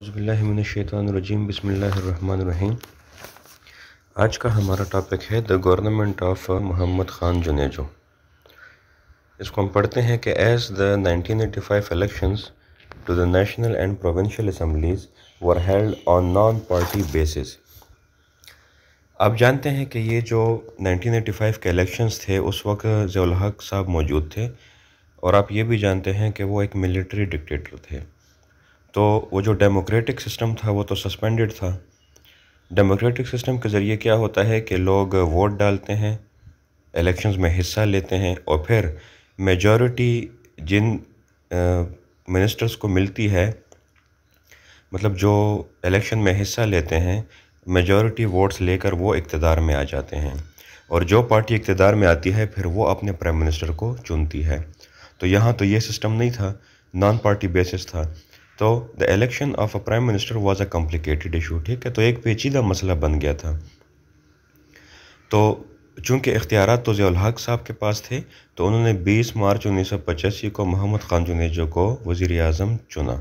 اعوذ باللہ من الشیطان الرجیم، بسم اللہ الرحمن الرحیم۔ آج کا ہمارا ٹاپک ہے the government of Muhammad Khan Junejo. اس کو ہم پڑھتے ہیں کہ as the 1985 elections to the national and provincial assemblies were held on non-party basis۔ آپ جانتے ہیں کہ یہ جو 1985 کے الیکشنز تھے اس وقت ضیاء الحق صاحب موجود تھے، اور آپ یہ بھی جانتے ہیں کہ وہ ایک ملٹری ڈکٹیٹر تھے۔ تو وہ جو ڈیموکریٹک سسٹم تھا وہ تو سسپینڈڈ تھا۔ ڈیموکریٹک سسٹم کے ذریعے کیا ہوتا ہے کہ لوگ ووٹ ڈالتے ہیں، الیکشنز میں حصہ لیتے ہیں، اور پھر میجورٹی جن منسٹرز کو ملتی ہے، مطلب جو الیکشن میں حصہ لیتے ہیں، میجورٹی ووٹس لے کر وہ اقتدار میں آ جاتے ہیں، اور جو پارٹی اقتدار میں آتی ہے پھر وہ اپنے پرائم منسٹر کو چنتی ہے۔ تو یہاں تو یہ سسٹم نہیں تھا، نان پارٹی بیسس تھا۔ تو the election of a prime minister was a complicated issue, ٹھیک ہے، تو ایک پیچیدہ مسئلہ بن گیا تھا۔ تو چونکہ اختیارات تو ضیاء الحق صاحب کے پاس تھے، تو انہوں نے 20 مارچ 1985 کو محمد خان جنیجو کو وزیر اعظم چنا،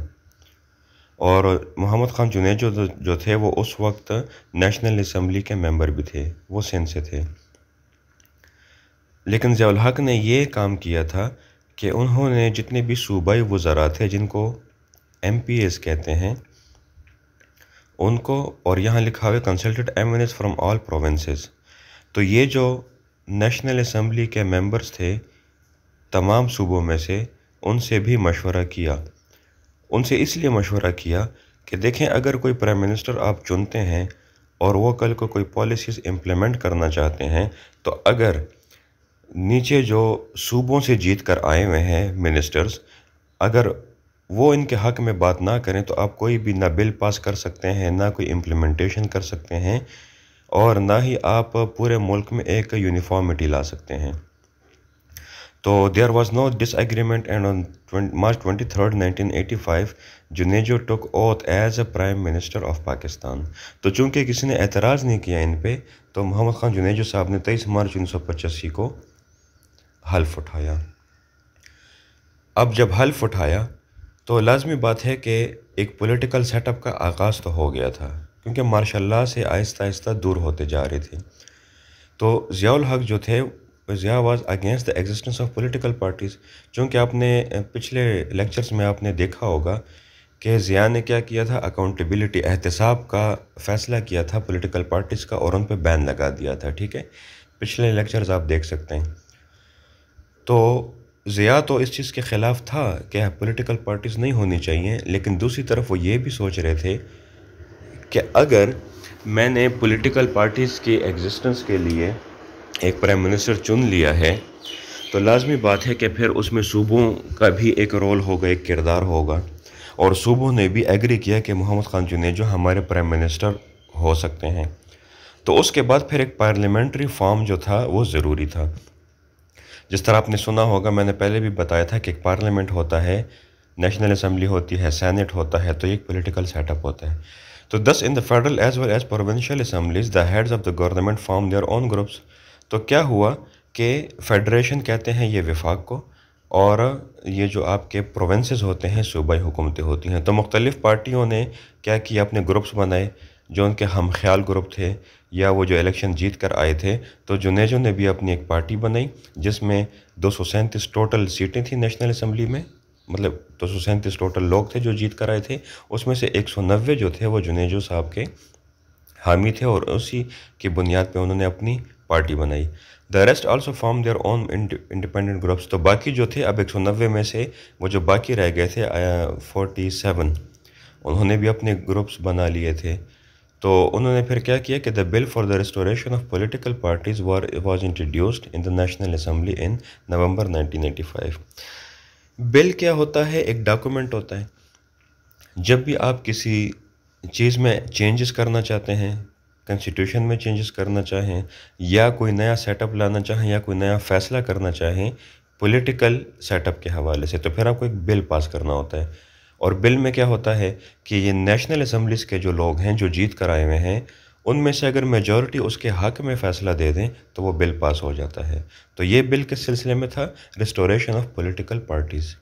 اور محمد خان جنیجو جو تھے وہ اس وقت نیشنل اسمبلی کے ممبر بھی تھے، وہ سندھ سے تھے۔ لیکن ضیاء الحق نے یہ کام کیا تھا کہ انہوں نے جتنے بھی صوبائی وزراء تھے، جن کو ایم پی ایز کہتے ہیں، ان کو، اور یہاں لکھا ہوئے consulted M N As from all provinces, تو یہ جو نیشنل اسمبلی کے ممبرز تھے تمام صوبوں میں سے، ان سے بھی مشورہ کیا۔ ان سے اس لیے مشورہ کیا کہ دیکھیں، اگر کوئی پرائم منسٹر آپ چنتے ہیں اور وہ کل کو کوئی پالیسیز امپلیمنٹ کرنا چاہتے ہیں، تو اگر نیچے جو صوبوں سے جیت کر آئے ہوئے ہیں منسٹرز، اگر وہ ان کے حق میں بات نہ کریں تو آپ کوئی بھی نہ بل پاس کر سکتے ہیں، نہ کوئی امپلیمنٹیشن کر سکتے ہیں، اور نہ ہی آپ پورے ملک میں ایک یونیفارمٹی لا سکتے ہیں۔ تو there was no dish agreement, and on March 23 1985 Junejo tick oath as a prime minister of Pakistan. تو چونکہ کسی نے اعتراض نہیں کیا ان پہ، تو محمد خان جنیجو صاحب نے 23 مارچ 1985 کو حلف اٹھایا۔ اب جب حلف اٹھایا تو لازمی بات ہے کہ ایک پولیٹیکل سیٹ اپ کا آغاز تو ہو گیا تھا، کیونکہ ماشاء اللہ سے آہستہ آہستہ دور ہوتے جا رہے تھے۔ تو ضیاء الحق جو تھے، Zia was against the existence of political parties, چونکہ آپ نے پچھلے لیکچرز میں آپ نے دیکھا ہوگا کہ ضیاء نے کیا کیا تھا، اکاؤنٹیبلٹی، احتساب کا فیصلہ کیا تھا پولیٹیکل پارٹیز کا، اور ان پہ بین لگا دیا تھا، ٹھیک ہے، پچھلے لیکچرز آپ دیکھ سکتے ہیں۔ تو ضیاء تو اس چیز کے خلاف تھا کہ پولیٹیکل پارٹیز نہیں ہونی چاہیے، لیکن دوسری طرف وہ یہ بھی سوچ رہے تھے کہ اگر میں نے پولیٹیکل پارٹیز کی ایگزسٹنس کے لیے ایک پرائم منسٹر چن لیا ہے، تو لازمی بات ہے کہ پھر اس میں صوبوں کا بھی ایک رول ہوگا، ایک کردار ہوگا، اور صوبوں نے بھی ایگری کیا کہ محمد خان جنیجو ہمارے پرائم منسٹر ہو سکتے ہیں۔ تو اس کے بعد پھر ایک پارلیمنٹری فارم جو تھا وہ ضروری تھا۔ جس طرح آپ نے سنا ہوگا، میں نے پہلے بھی بتایا تھا کہ ایک پارلیمنٹ ہوتا ہے، نیشنل اسمبلی ہوتی ہے، سینٹ ہوتا ہے، تو ایک پولیٹیکل سیٹ اپ ہوتا ہے۔ تو thus in the federal as well as provincial assemblies the heads of the government form their own groups۔ تو کیا ہوا کہ فیڈریشن کہتے ہیں یہ وفاق کو، اور یہ جو آپ کے پروونسز ہوتے ہیں، صوبائی حکومتیں ہوتی ہیں، تو مختلف پارٹیوں نے کیا کیا، اپنے گروپس بنائے جو ان کے ہم خیال گروپ تھے، یا وہ جو الیکشن جیت کر آئے تھے۔ تو جنیجو نے بھی اپنی ایک پارٹی بنائی جس میں 237 ٹوٹل سیٹیں تھیں نیشنل اسمبلی میں، مطلب 237 ٹوٹل لوگ تھے جو جیت کر آئے تھے، اس میں سے 190 جو تھے وہ جنیجو صاحب کے حامی تھے، اور اسی کی بنیاد پہ انہوں نے اپنی پارٹی بنائی۔ The rest also form their own independent groups. تو باقی جو تھے، اب 190 میں سے وہ جو باقی رہ گئے تھے 47، انہوں نے بھی اپنے گروپس بنا لیے تھے۔ تو انہوں نے پھر کیا کیا کہ the bill for the restoration of political parties was introduced in the national assembly in November 1985۔ Bill کیا ہوتا ہے؟ ایک ڈاکومنٹ ہوتا ہے۔ جب بھی آپ کسی چیز میں چینجز کرنا چاہتے ہیں، کنسٹیٹیوشن میں چینجز کرنا چاہیں، یا کوئی نیا سیٹ اپ لانا چاہیں، یا کوئی نیا فیصلہ کرنا چاہیں پولیٹیکل سیٹ اپ کے حوالے سے، تو پھر آپ کو ایک بل پاس کرنا ہوتا ہے۔ اور بل میں کیا ہوتا ہے کہ یہ نیشنل اسمبلیز کے جو لوگ ہیں جو جیت کر آئے ہوئے ہیں، ان میں سے اگر میجورٹی اس کے حق میں فیصلہ دے دیں تو وہ بل پاس ہو جاتا ہے۔ تو یہ بل کس سلسلے میں تھا؟ Restoration of political parties.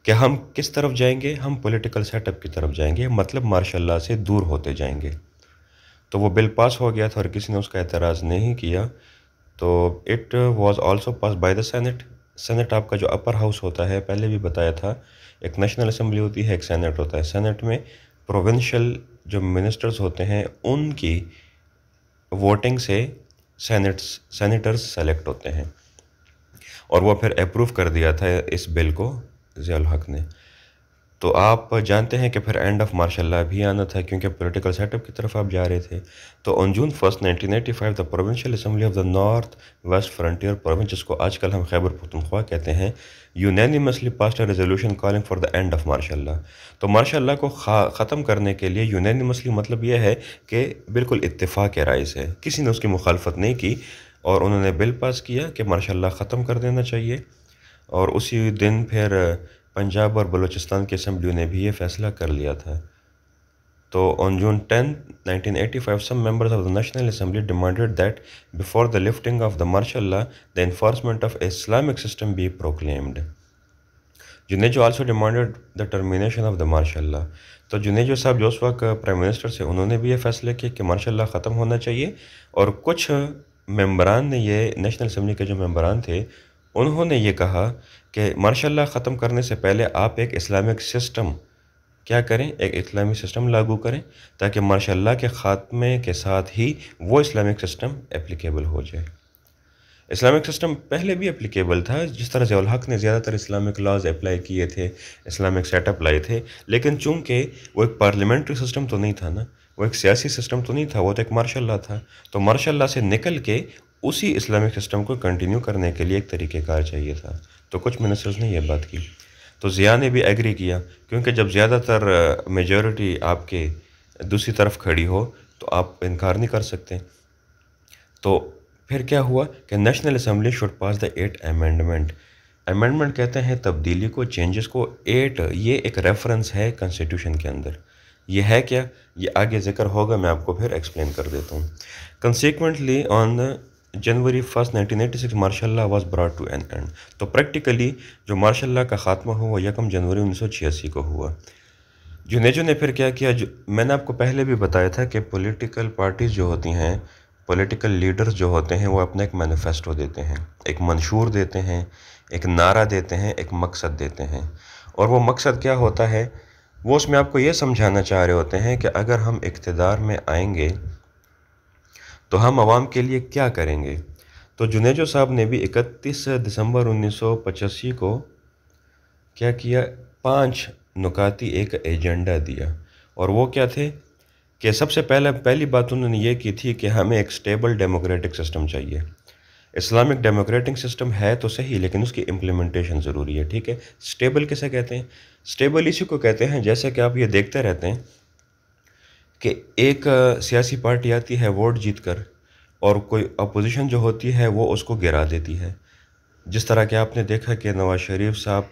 کہ ہم کس طرف جائیں گے؟ ہم پولیٹیکل سیٹ اپ کی طرف جائیں گے، مطلب مارشاء اللہ سے دور ہوتے جائیں گے۔ تو وہ بل پاس ہو گیا تھا اور کسی نے اس کا اعتراض نہیں کیا، تو it was also pass by the senate. Senate آپ کا جو اپر ہاؤس ہوتا ہے، پہلے بھی بتایا تھا، ایک نیشنل اسمبلی ہوتی ہے، ایک سینٹ ہوتا ہے۔ سینٹ میں پروونشل جو منسٹرز ہوتے ہیں ان کی ووٹنگ سے سینیٹرز سلیکٹ ہوتے ہیں، اور وہ پھر اپروو کر دیا تھا اس بل کو ضیاء الحق نے۔ تو آپ جانتے ہیں کہ پھر اینڈ آف مارشاء اللہ بھی آنا تھا، کیونکہ پولیٹیکل سیٹ اپ کی طرف آپ جا رہے تھے۔ تو on June 1 1985 the provincial assembly of the North West Frontier Province, جس کو آج کل ہم خیبر پختونخوا کہتے ہیں، unanimously passed a resolution calling for the end of martial. تو مارشاء اللہ کو ختم کرنے کے لیے یونینیمسلی مطلب یہ ہے کہ بالکل اتفاق رائے سے، کسی نے اس کی مخالفت نہیں کی، اور انہوں نے بل پاس کیا کہ مارشاء اللہ ختم کر دینا چاہیے۔ اور اسی دن پھر پنجاب اور بلوچستان کی اسمبلیوں نے بھی یہ فیصلہ کر لیا تھا۔ تو on June 10 1985 some members of the National Assembly demanded that before the lifting of the martial law the enforcement of Islamic system be proclaimed. Junejo also demanded the termination of the martial law. تو جنیجو صاحب جو اس وقت prime minister سے، انہوں نے بھی یہ فیصلہ کیا کہ مارشاء اللہ ختم ہونا چاہیے، اور کچھ ممبران نے، یہ نیشنل اسمبلی کے جو ممبران تھے، انہوں نے یہ کہا کہ مارشاء اللہ ختم کرنے سے پہلے آپ ایک اسلامک سسٹم کیا کریں، ایک اسلامی سسٹم لاگو کریں، تاکہ مارشاء اللہ کے خاتمے کے ساتھ ہی وہ اسلامک سسٹم اپلیکیبل ہو جائے۔ اسلامک سسٹم پہلے بھی اپلیکیبل تھا، جس طرح ضیاء الحق نے زیادہ تر اسلامک لاز اپلائی کیے تھے، اسلامک سیٹ اپ لائے تھے، لیکن چونکہ وہ ایک پارلیمنٹری سسٹم تو نہیں تھا نا، وہ ایک سیاسی سسٹم تو نہیں تھا، وہ تو ایک مارشاء اللہ تھا۔ تو مارشاء اللہ سے نکل کے اسی اسلامک سسٹم کو کنٹینیو کرنے کے لیے ایک طریقہ کار چاہیے تھا۔ تو کچھ منسٹرز نے یہ بات کی، تو ضیاء نے بھی ایگری کیا، کیونکہ جب زیادہ تر میجورٹی آپ کے دوسری طرف کھڑی ہو تو آپ انکار نہیں کر سکتے۔ تو پھر کیا ہوا کہ national assembly should pass the 8 amendment. Amendment کہتے ہیں تبدیلی کو، چینجز کو۔ 8 یہ ایک ریفرنس ہے کنسٹیٹیوشن کے اندر۔ یہ ہے کیا؟ یہ آگے ذکر ہوگا، میں آپ کو پھر ایکسپلین کر دیتا ہوں۔ Consequently on January 1 1986 martial was brought to an end. تو پریکٹیکلی جو مارشاء اللہ کا خاتمہ ہوا 1 جنوری 1986 کو ہوا۔ جنیجو نے پھر کیا کیا؟ میں نے آپ کو پہلے بھی بتایا تھا کہ پولیٹیکل پارٹیز جو ہوتی ہیں، پولیٹیکل لیڈرز جو ہوتے ہیں، وہ اپنا ایک مینیفیسٹو دیتے ہیں، ایک منشور دیتے ہیں، ایک نعرہ دیتے ہیں، ایک مقصد دیتے ہیں۔ اور وہ مقصد کیا ہوتا ہے؟ وہ اس میں آپ کو یہ سمجھانا چاہ رہے ہوتے ہیں کہ اگر ہم اقتدار میں آئیں گے تو ہم عوام کے لیے کیا کریں گے۔ تو جنیجو صاحب نے بھی 31 دسمبر 1985 کو کیا کیا؟ 5 نکاتی ایک ایجنڈا دیا، اور وہ کیا تھے کہ سب سے پہلی بات انہوں نے یہ کی تھی کہ ہمیں ایک سٹیبل ڈیموکریٹک سسٹم چاہیے۔ اسلامک ڈیموکریٹک سسٹم ہے تو صحیح، لیکن اس کی امپلیمنٹیشن ضروری ہے، ٹھیک ہے۔ سٹیبل کسے کہتے ہیں؟ سٹیبل اسی کو کہتے ہیں جیسے کہ آپ یہ دیکھتے رہتے ہیں کہ ایک سیاسی پارٹی آتی ہے ووٹ جیت کر، اور کوئی اپوزیشن جو ہوتی ہے وہ اس کو گرا دیتی ہے۔ جس طرح کہ آپ نے دیکھا کہ نواز شریف صاحب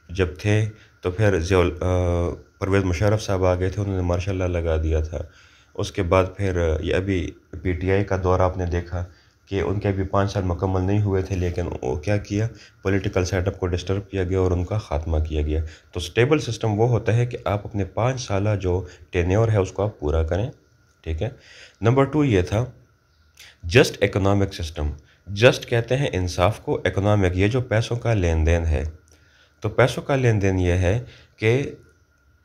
جب تھے تو پھر پرویز مشرف صاحب آ گئے تھے، انہوں نے مارشاء اللہ لگا دیا تھا۔ اس کے بعد پھر یہ ابھی پی ٹی آئی کا دور آپ نے دیکھا کہ ان کے ابھی 5 سال مکمل نہیں ہوئے تھے، لیکن وہ کیا کیا؟ پولیٹیکل سیٹ اپ کو ڈسٹرب کیا گیا اور ان کا خاتمہ کیا گیا۔ تو سٹیبل سسٹم وہ ہوتا ہے کہ آپ اپنے 5 سالہ جو ٹینیور ہے اس کو آپ پورا کریں، ٹھیک ہے۔ نمبر 2 یہ تھا جسٹ اکنامک سسٹم۔ جسٹ کہتے ہیں انصاف کو، اکنامک یہ جو پیسوں کا لین دین ہے۔ تو پیسوں کا لین دین یہ ہے کہ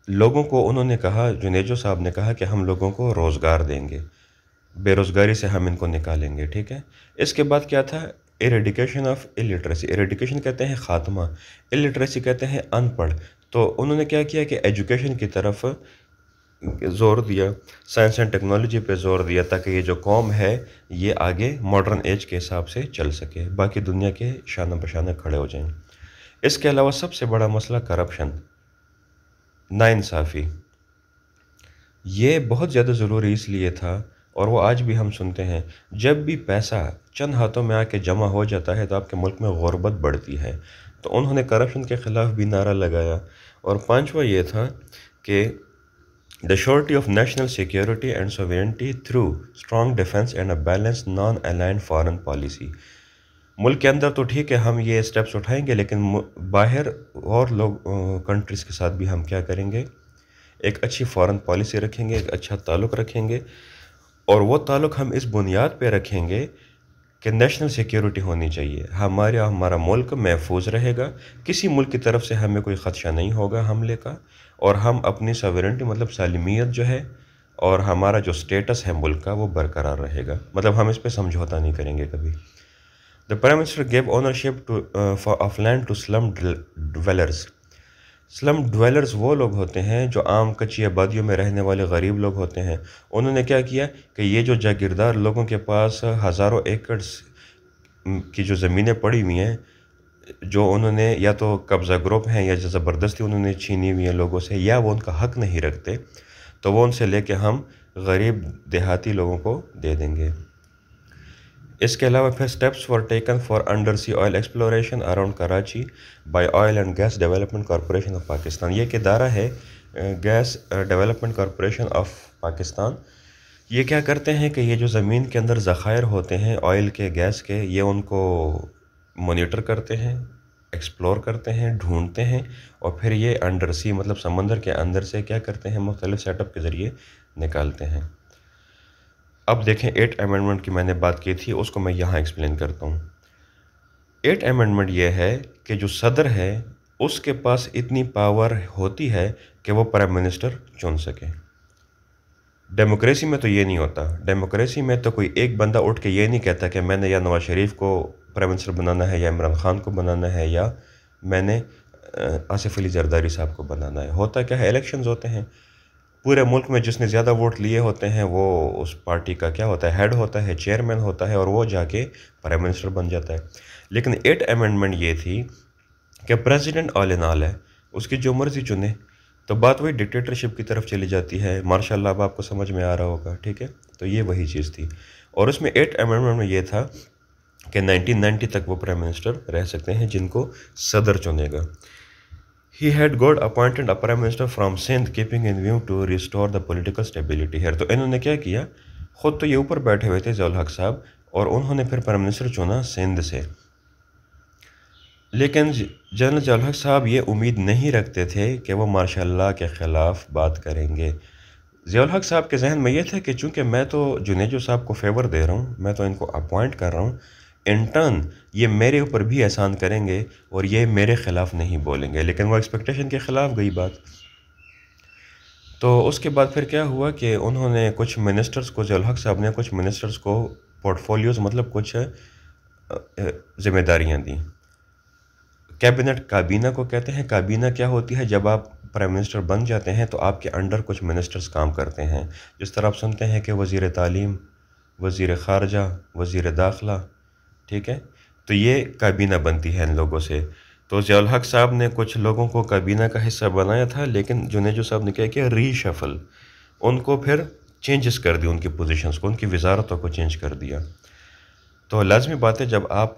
لوگوں کو، انہوں نے کہا، جنیجو صاحب نے کہا کہ ہم لوگوں کو روزگار دیں گے، بے روزگاری سے ہم ان کو نکالیں گے، ٹھیک ہے۔ اس کے بعد کیا تھا؟ Eradication of illiteracy. ایریڈیکیشن کہتے ہیں خاتمہ، الٹریسی کہتے ہیں ان پڑھ۔ تو انہوں نے کیا کیا کہ ایجوکیشن کی طرف زور دیا، سائنس اینڈ ٹیکنالوجی پہ زور دیا، تاکہ یہ جو قوم ہے یہ آگے ماڈرن ایج کے حساب سے چل سکے، باقی دنیا کے شانہ بشانہ کھڑے ہو جائیں۔ اس کے علاوہ سب سے بڑا مسئلہ کرپشن، ناانصافی، یہ بہت زیادہ ضروری اس لیے تھا، اور وہ آج بھی ہم سنتے ہیں، جب بھی پیسہ چند ہاتھوں میں آ کے جمع ہو جاتا ہے تو آپ کے ملک میں غربت بڑھتی ہے۔ تو انہوں نے کرپشن کے خلاف بھی نعرہ لگایا۔ اور 5واں یہ تھا کہ the surety of national security and sovereignty through strong defense and a balanced non-aligned foreign policy۔ ملک کے اندر تو ٹھیک ہے ہم یہ اسٹیپس اٹھائیں گے، لیکن باہر اور لوگ کنٹریز کے ساتھ بھی ہم کیا کریں گے، ایک اچھی فارن پالیسی رکھیں گے، ایک اچھا تعلق رکھیں گے، اور وہ تعلق ہم اس بنیاد پہ رکھیں گے کہ نیشنل سیکیورٹی ہونی چاہیے، ہمارا ملک محفوظ رہے گا، کسی ملک کی طرف سے ہمیں کوئی خدشہ نہیں ہوگا حملے کا، اور ہم اپنی ساورنٹی مطلب سالمیت جو ہے اور ہمارا جو سٹیٹس ہے ملک کا وہ برقرار رہے گا، مطلب ہم اس پہ سمجھوتا نہیں کریں گے کبھی۔ The Prime Minister gave ownership of land to slum dwellers. سلم ڈویلرز وہ لوگ ہوتے ہیں جو عام کچی آبادیوں میں رہنے والے غریب لوگ ہوتے ہیں۔ انہوں نے کیا کیا کہ یہ جو جاگیردار لوگوں کے پاس ہزاروں ایکڑز کی جو زمینیں پڑی ہوئی ہیں، جو انہوں نے یا تو قبضہ گروپ ہیں یا زبردستی انہوں نے چھینی ہوئی ہیں لوگوں سے، یا وہ ان کا حق نہیں رکھتے، تو وہ ان سے لے کے ہم غریب دیہاتی لوگوں کو دے دیں گے۔ اس کے علاوہ پھر steps for taken for under sea oil exploration around Karachi by oil and gas development corporation of Pakistan. یہ ایک ادارہ ہے gas development corporation of Pakistan. یہ کیا کرتے ہیں کہ یہ جو زمین کے اندر ذخائر ہوتے ہیں آئل کے، گیس کے، یہ ان کو مانیٹر کرتے ہیں، ایکسپلور کرتے ہیں، ڈھونڈتے ہیں، اور پھر یہ انڈر سی مطلب سمندر کے اندر سے کیا کرتے ہیں، مختلف سیٹ اپ کے ذریعے نکالتے ہیں۔ اب دیکھیں 8 امینڈمنٹ کی میں نے بات کی تھی، اس کو میں یہاں ایکسپلین کرتا ہوں۔ 8 امینڈمنٹ یہ ہے کہ جو صدر ہے اس کے پاس اتنی پاور ہوتی ہے کہ وہ پرائم منسٹر چن سکے۔ ڈیموکریسی میں تو یہ نہیں ہوتا۔ ڈیموکریسی میں تو کوئی ایک بندہ اٹھ کے یہ نہیں کہتا کہ میں نے یا نواز شریف کو پرائم منسٹر بنانا ہے، یا عمران خان کو بنانا ہے، یا میں نے آصف علی زرداری صاحب کو بنانا ہے۔ ہوتا کیا ہے، الیکشنز ہوتے ہیں، پورے ملک میں جس نے زیادہ ووٹ لیے ہوتے ہیں وہ اس پارٹی کا کیا ہوتا ہے، ہیڈ ہوتا ہے، چیئرمین ہوتا ہے، اور وہ جا کے پرائم منسٹر بن جاتا ہے۔ لیکن 8 امینڈمنٹ یہ تھی کہ پریزیڈنٹ آل ان آل ہے، اس کی جو مرضی چنے، تو بات وہی ڈکٹیٹرشپ کی طرف چلی جاتی ہے۔ ماشاء اللہ اب آپ کو سمجھ میں آ رہا ہوگا، ٹھیک ہے، تو یہ وہی چیز تھی۔ اور اس میں 8 امینڈمنٹ میں یہ تھا کہ 1990 تک وہ پرائم منسٹر رہ سکتے ہیں جن کو صدر چنے گا۔ He had got appointed a prime minister from Sindh keeping in view to restore the political stability here۔ تو انہوں نے کیا کیا، خود تو یہ اوپر بیٹھے ہوئے تھے ضیاء الحق صاحب، اور انہوں نے پھر پرائم منسٹر چنا سندھ سے۔ لیکن جنرل ضیاء الحق صاحب یہ امید نہیں رکھتے تھے کہ وہ ماشاء اللہ کے خلاف بات کریں گے۔ ضیاء الحق صاحب کے ذہن میں یہ تھا کہ چونکہ میں تو جنیجو صاحب کو فیور دے رہا ہوں، میں تو ان کو اپوائنٹ کر رہا ہوں، انٹرن یہ میرے اوپر بھی احسان کریں گے اور یہ میرے خلاف نہیں بولیں گے۔ لیکن وہ ایکسپیکٹیشن کے خلاف گئی بات۔ تو اس کے بعد پھر کیا ہوا کہ انہوں نے کچھ منسٹرز کو، ضیاء الحق صاحب نے کچھ منسٹرز کو پورٹ فولیوز مطلب کچھ ذمہ داریاں دیں۔ کیبنٹ کابینہ کو کہتے ہیں۔ کابینہ کیا ہوتی ہے، جب آپ پرائم منسٹر بن جاتے ہیں تو آپ کے انڈر کچھ منسٹرز کام کرتے ہیں، جس طرح آپ سنتے ہیں کہ وزیر تعلیم، وزیر خارجہ، وزیر داخلہ، ٹھیک ہے، تو یہ کابینہ بنتی ہے ان لوگوں سے۔ تو ضیاء الحق صاحب نے کچھ لوگوں کو کابینہ کا حصہ بنایا تھا، لیکن جنیجو صاحب نے کیا کیا، ری شفل، ان کو پھر چینجز کر دی، ان کی پوزیشنز کو، ان کی وزارتوں کو چینج کر دیا۔ تو لازمی بات ہے جب آپ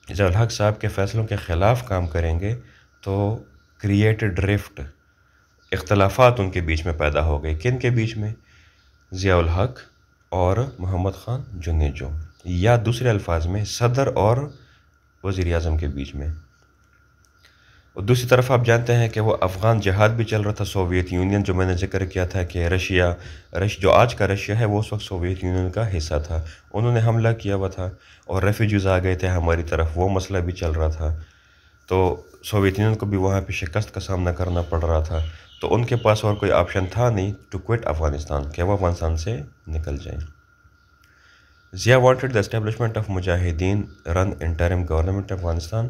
ضیاء الحق صاحب کے فیصلوں کے خلاف کام کریں گے تو کریٹڈ ڈرفٹ، اختلافات ان کے بیچ میں پیدا ہو گئے۔ کن کے بیچ میں؟ ضیاء الحق اور محمد خان جنیجو، یا دوسرے الفاظ میں صدر اور وزیر اعظم کے بیچ میں۔ اور دوسری طرف آپ جانتے ہیں کہ وہ افغان جہاد بھی چل رہا تھا۔ سوویت یونین، جو میں نے ذکر کیا تھا کہ رشیا جو آج کا رشیا ہے وہ اس وقت سوویت یونین کا حصہ تھا، انہوں نے حملہ کیا ہوا تھا اور ریفیوجیز آ گئے تھے ہماری طرف، وہ مسئلہ بھی چل رہا تھا۔ تو سوویت یونین کو بھی وہاں پہ شکست کا سامنا کرنا پڑ رہا تھا، تو ان کے پاس اور کوئی آپشن تھا نہیں ٹو کوئٹ افغانستان، کہ وہ افغانستان سے نکل جائیں۔ Zia wanted the establishment of mujahideen run interim government Afghanistan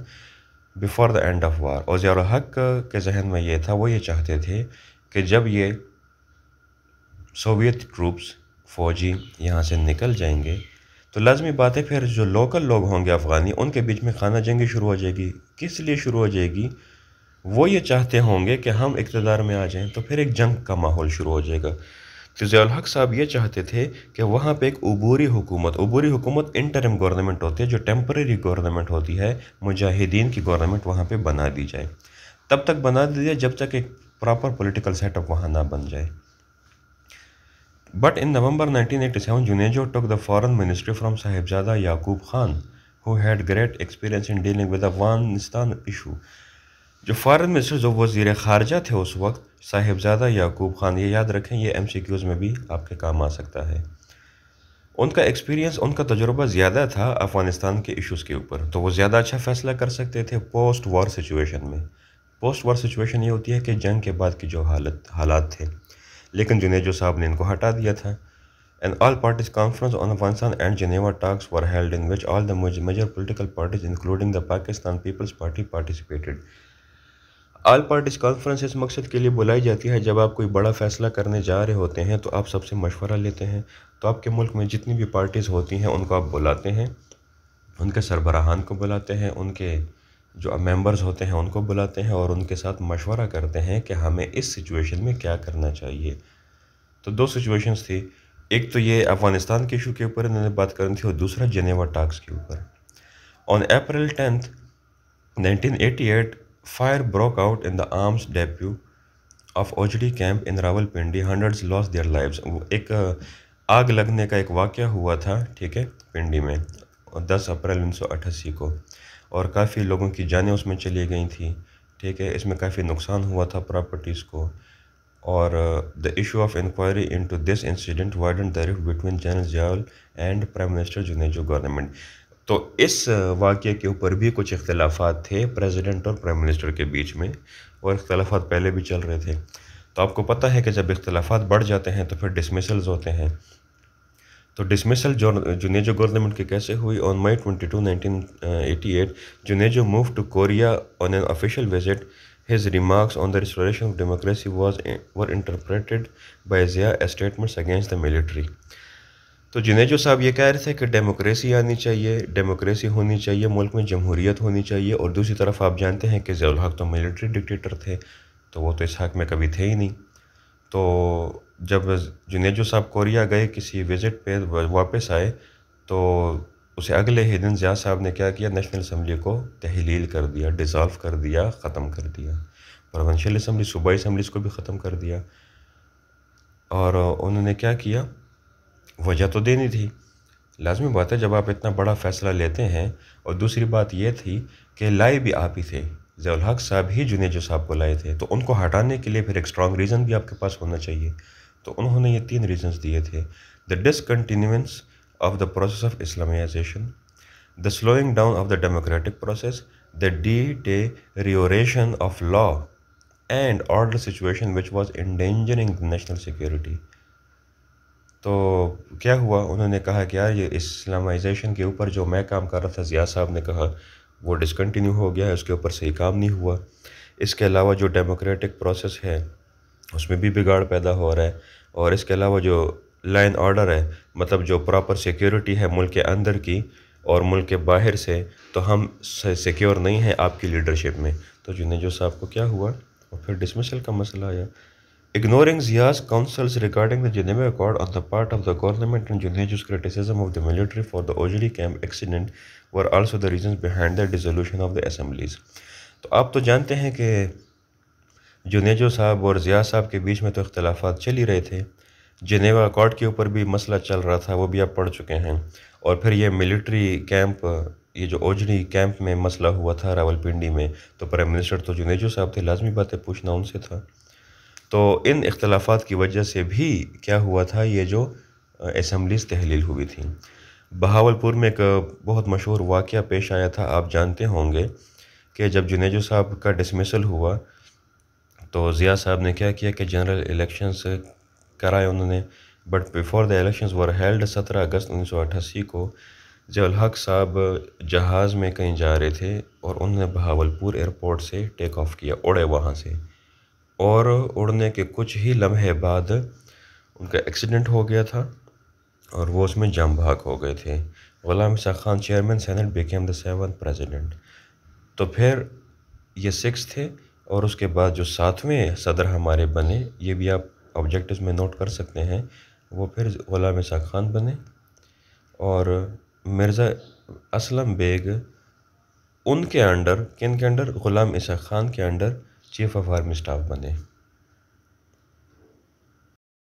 before the end of war. اور ضیاء الحق کے ذہن میں یہ تھا، وہ یہ چاہتے تھے کہ جب یہ سوویت ٹروپس، فوجی یہاں سے نکل جائیں گے تو لازمی بات ہے پھر جو لوکل لوگ ہوں گے افغانی، ان کے بیچ میں خانہ جنگی شروع ہو جائے گی۔ کس لیے شروع ہو جائے گی؟ وہ یہ چاہتے ہوں گے کہ ہم اقتدار میں آ جائیں، تو پھر ایک جنگ کا ماحول شروع ہو جائے گا۔ تو ضیاء الحق صاحب یہ چاہتے تھے کہ وہاں پہ ایک عبوری حکومت انٹرم گورنمنٹ ہوتی ہے، جو ٹیمپرری گورنمنٹ ہوتی ہے، مجاہدین کی گورنمنٹ وہاں پہ بنا دی جائے۔ تب تک بنا دی جائے جب تک ایک پراپر پولیٹیکل سیٹ اپ وہاں نہ بن جائے۔ But in November 1987 Junejo took the foreign ministry from Sahibzada Yaqub Khan who had great experience in dealing with the Afghanistan issue. جو فارن منسٹر جو وزیر خارجہ تھے اس وقت صاحبزادہ یعقوب خان، یہ یاد رکھیں، یہ MCQs میں بھی آپ کے کام آ سکتا ہے. ان کا ایکسپیرینس، ان کا تجربہ زیادہ تھا افغانستان کے ایشوز کے اوپر، تو وہ زیادہ اچھا فیصلہ کر سکتے تھے پوسٹ وار سچویشن میں. پوسٹ وار سچویشن یہ ہوتی ہے کہ جنگ کے بعد کی جو حالات تھے، لیکن جنیجو صاحب نے ان کو ہٹا دیا تھا. An all-parties conference on Afghanistan and Geneva talks were held in which all the major political parties including the Pakistan People's Party participated. All parties conference اس مقصد کے لیے بلائی جاتی ہے جب آپ کوئی بڑا فیصلہ کرنے جا رہے ہوتے ہیں تو آپ سب سے مشورہ لیتے ہیں. تو آپ کے ملک میں جتنی بھی پارٹیز ہوتی ہیں ان کو آپ بلاتے ہیں، ان کے سربراہان کو بلاتے ہیں، ان کے جو ممبرز ہوتے ہیں ان کو بلاتے ہیں اور ان کے ساتھ مشورہ کرتے ہیں کہ ہمیں اس سچویشن میں کیا کرنا چاہیے. تو دو سچویشنز تھی، ایک تو یہ افغانستان کے ایشو کے اوپر انہوں نے بات کرنی تھی اور دوسرا جنیوا ٹاکس کے اوپر. آن April 10th 1988 fire broke out in the arms depot of Ojdi camp in Rawalpindi. Hundreds lost their lives. ایک آگ لگنے کا ایک واقعہ ہوا تھا، ٹھیک ہے، پنڈی میں 10 اپریل 1988 کو، اور کافی لوگوں کی جانیں اس میں چلی گئی تھیں، ٹھیک ہے. اس میں کافی نقصان ہوا تھا پراپرٹیز کو. اور the issue of inquiry into this incident widened the rift between General Ziaul and Prime Minister Junaid government. تو اس واقعے کے اوپر بھی کچھ اختلافات تھے پریزیڈنٹ اور پرائم منسٹر کے بیچ میں، اور اختلافات پہلے بھی چل رہے تھے. تو آپ کو پتہ ہے کہ جب اختلافات بڑھ جاتے ہیں تو پھر ڈسمسلز ہوتے ہیں. تو ڈسمسل جنیجو گورنمنٹ کی کیسے ہوئی؟ On May 22, 1988 Junejo move to Korea on an official visit. His remarks on the restoration of democracy were interpreted by Zia as statements against the military. تو جنیجو صاحب یہ کہہ رہے تھے کہ ڈیموکریسی آنی چاہیے، ڈیموکریسی ہونی چاہیے، ملک میں جمہوریت ہونی چاہیے، اور دوسری طرف آپ جانتے ہیں کہ ضیاء الحق تو ملٹری ڈکٹیٹر تھے، تو وہ تو اس حق میں کبھی تھے ہی نہیں. تو جب جنیجو صاحب کوریا گئے کسی وزٹ پہ، واپس آئے، تو اسے اگلے ہی دن ضیاء صاحب نے کیا کیا، نیشنل اسمبلی کو تحلیل کر دیا، ڈیزالو کر دیا، ختم کر دیا. پروونشل اسمبلی، صوبائی اسمبلیز کو بھی ختم کر دیا. اور انہوں نے کیا کیا؟ وجہ تو دینی تھی، لازمی بات ہے جب آپ اتنا بڑا فیصلہ لیتے ہیں. اور دوسری بات یہ تھی کہ لائے بھی آپ ہی تھے، ضیاء الحق صاحب ہی جنیجو صاحب کو لائے تھے، تو ان کو ہٹانے کے لیے پھر ایک اسٹرانگ ریزن بھی آپ کے پاس ہونا چاہیے. تو انہوں نے یہ 3 ریزنز دیے تھے: the discontinuance of the process of Islamization, the slowing down of the democratic process, the deterioration of law and order situation which was endangering national security. تو کیا ہوا؟ انہوں نے کہا کہ یار یہ اسلامائزیشن کے اوپر جو میں کام کر رہا تھا، ضیاء صاحب نے کہا وہ ڈسکنٹینیو ہو گیا ہے، اس کے اوپر صحیح کام نہیں ہوا. اس کے علاوہ جو ڈیموکریٹک پروسیس ہے اس میں بھی بگاڑ پیدا ہو رہا ہے، اور اس کے علاوہ جو لائن آرڈر ہے، مطلب جو پراپر سیکیورٹی ہے ملک کے اندر کی اور ملک کے باہر سے، تو ہم سیکیور نہیں ہیں آپ کی لیڈرشپ میں. تو جنیجو صاحب کو کیا ہوا؟ اور پھر ڈسمسل کا مسئلہ آیا. Ignoring Zia's counsels regarding the Geneva Accord on the part of the government and Junaid's criticism of the military for the Ojdi camp accident were also the reasons behind the dissolution of the assemblies. تو آپ تو جانتے ہیں کہ جنیجو صاحب اور ضیاء صاحب کے بیچ میں تو اختلافات چل ہی رہے تھے. جنیوا اکارڈ کے اوپر بھی مسئلہ چل رہا تھا، وہ بھی آپ پڑھ چکے ہیں. اور پھر یہ ملٹری کیمپ، یہ جو اوجڑی کیمپ میں مسئلہ ہوا تھا راولپنڈی میں، تو پرائم منسٹر تو جنیجو صاحب تھے، لازمی بات ہے پوچھنا ان سے تھا. تو ان اختلافات کی وجہ سے بھی کیا ہوا تھا، یہ جو اسمبلیز تحلیل ہوئی تھیں. بہاولپور میں ایک بہت مشہور واقعہ پیش آیا تھا، آپ جانتے ہوں گے کہ جب جنیجو صاحب کا ڈسمسل ہوا تو ضیاء صاحب نے کیا کیا کہ جنرل الیکشنز کرائے انہوں نے. But before the elections were held 17 اگست 1988 کو ضیاء الحق صاحب جہاز میں کہیں جا رہے تھے اور انہوں نے بہاولپور ایئرپورٹ سے ٹیک آف کیا، اڑے وہاں سے، اور اڑنے کے کچھ ہی لمحے بعد ان کا ایکسیڈنٹ ہو گیا تھا اور وہ اس میں جام بھاگ ہو گئے تھے. Ghulam Ishaq Khan chairman Senate became the 7th president. تو پھر یہ 6 تھے، اور اس کے بعد جو 7ویں صدر ہمارے بنے، یہ بھی آپ آبجیکٹیوز میں نوٹ کر سکتے ہیں، وہ پھر غلام اسحاق خان بنے، اور مرزا اسلم بیگ ان کے انڈر، کن کے انڈر؟ غلام اسحاق خان کے under chief of army staff بنے.